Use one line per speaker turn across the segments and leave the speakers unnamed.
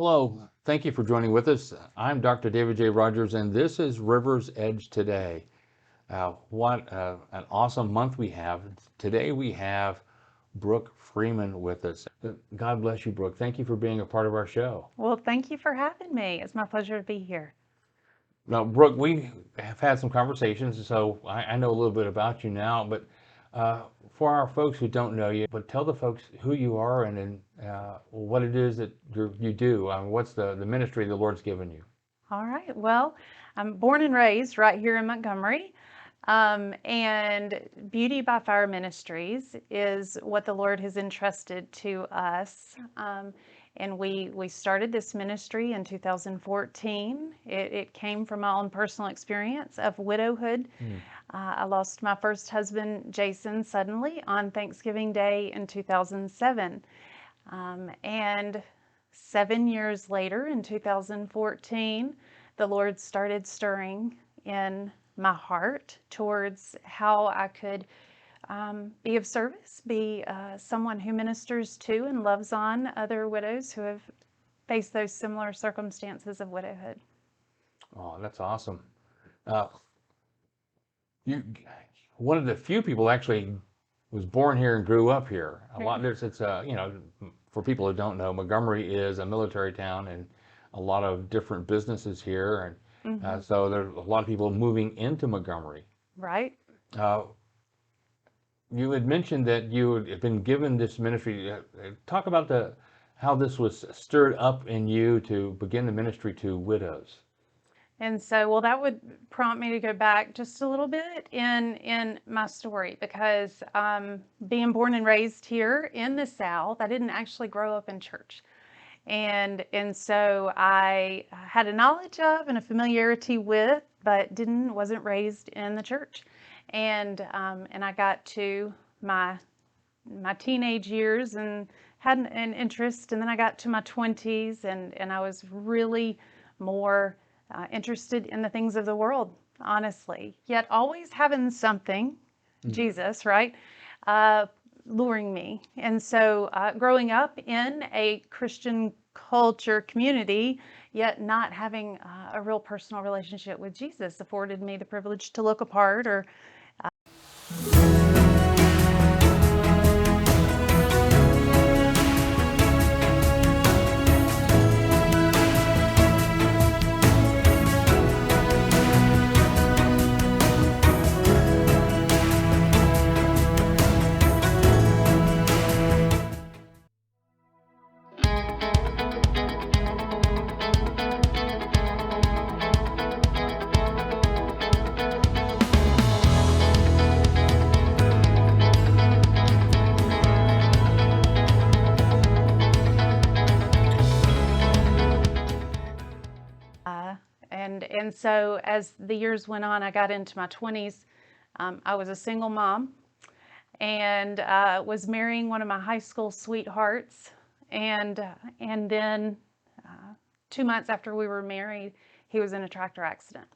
Hello, thank you for joining with us. I'm Dr. David J. Rogers, and this is Rivers Edge Today. What an awesome month we have. Today we have Brooke Freeman with us. God bless you, Brooke. Thank you for being a part of our show.
Well, thank you for having me. It's my pleasure to be here.
Now, Brooke, we have had some conversations, so I know a little bit about you now, but for our folks who don't know you, but tell the folks who you are and what it is that you do. What's the ministry the Lord's given you?
All right. Well, I'm born and raised right here in Montgomery. And Beauty by Fire Ministries is what the Lord has entrusted to us. And we started this ministry in 2014. It came from my own personal experience of widowhood. I lost my first husband, Jason, suddenly on Thanksgiving Day in 2007. And 7 years later, in 2014, the Lord started stirring in my heart towards how I could be of service, be someone who ministers to and loves on other widows who have faced those similar circumstances of widowhood.
Oh, that's awesome. You, one of the few people actually was born here and grew up here. For people who don't know, Montgomery is a military town and a lot of different businesses here, and so there's a lot of people moving into Montgomery.
Right.
You had mentioned that you had been given this ministry. Talk about how this was stirred up in you to begin the ministry to widows.
And so, well, that would prompt me to go back just a little bit in my story, because being born and raised here in the South, I didn't actually grow up in church. And so I had a knowledge of and a familiarity with, but wasn't raised in the church. And I got to my teenage years and had an interest, and then I got to my 20s and I was really more interested in the things of the world, honestly, yet always having something, Jesus, right, luring me. And so growing up in a Christian culture community, yet not having a real personal relationship with Jesus, afforded me the privilege to look apart or and so as the years went on, I got into my 20s. I was a single mom and was marrying one of my high school sweethearts. And then 2 months after we were married, he was in a tractor accident.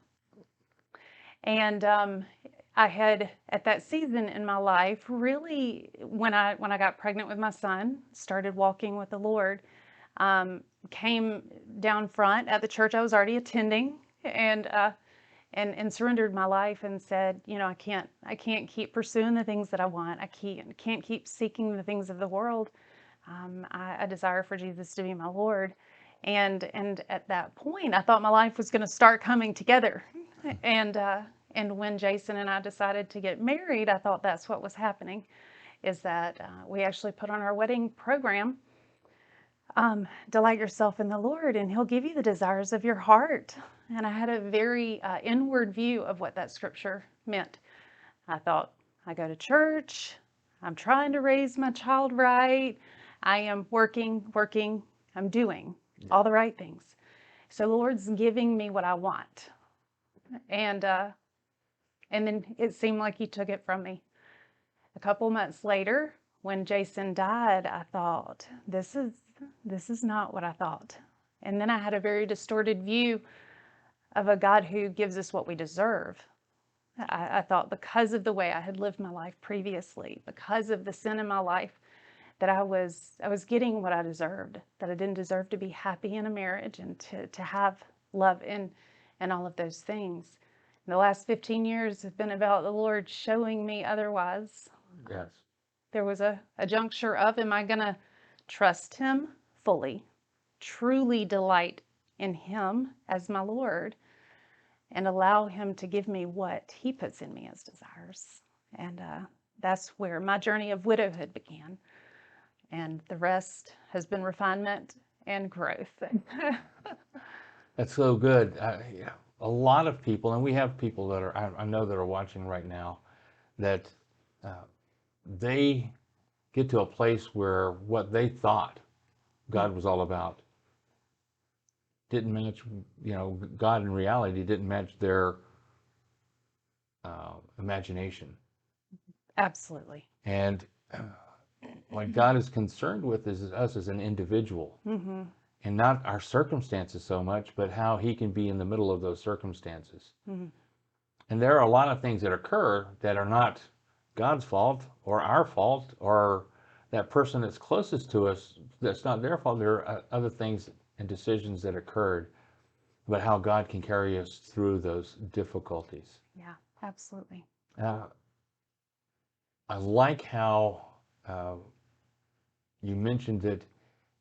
And I had, at that season in my life, really, when I got pregnant with my son, started walking with the Lord, came down front at the church I was already attending, and surrendered my life and said, I can't keep pursuing the things that I want. I can't keep seeking the things of the world. I desire for Jesus to be my Lord. And at that point, I thought my life was going to start coming together. And when Jason and I decided to get married, I thought that's what was happening, is that we actually put on our wedding program, delight yourself in the Lord and He'll give you the desires of your heart. And I had a very inward view of what that scripture meant. I thought, I go to church, I'm trying to raise my child right, I am working, I'm doing all the right things. So the Lord's giving me what I want. And then it seemed like He took it from me. A couple months later, when Jason died, I thought, this is not what I thought. And then I had a very distorted view of a God who gives us what we deserve. I thought, because of the way I had lived my life previously, because of the sin in my life, that I was getting what I deserved, that I didn't deserve to be happy in a marriage and to have love and all of those things. And the last 15 years have been about the Lord showing me otherwise.
Yes.
There was a juncture of, am I going to trust him fully, truly delight in him as my Lord, and allow him to give me what he puts in me as desires? And that's where my journey of widowhood began. And the rest has been refinement and growth.
That's so good. Yeah, a lot of people, and we have people that are, I know that are watching right now, that they get to a place where what they thought God was all about didn't match, God in reality didn't match their imagination.
Absolutely.
And what God is concerned with is us as an individual, and not our circumstances so much, but how he can be in the middle of those circumstances. And there are a lot of things that occur that are not God's fault or our fault or that person that's closest to us, that's not their fault. There are other things and decisions that occurred, but how God can carry us through those difficulties.
Yeah, absolutely.
I like how you mentioned that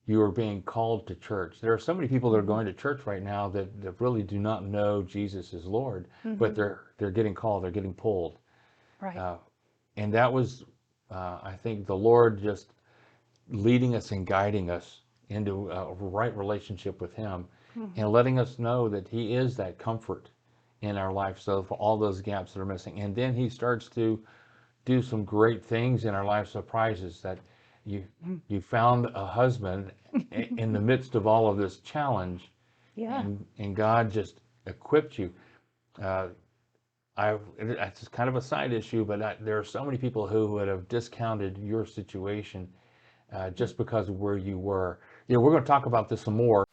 you are being called to church. There are so many people that are going to church right now that really do not know Jesus as Lord, but they're getting called, they're getting pulled.
Right.
And that was, I think, the Lord just leading us and guiding us into a right relationship with him, and letting us know that he is that comfort in our life, so for all those gaps that are missing. And then he starts to do some great things in our life, surprises that you found a husband in the midst of all of this challenge,
Yeah.
and God just equipped you. It's kind of a side issue, but there are so many people who would have discounted your situation just because of where you were. We're going to talk about this some more.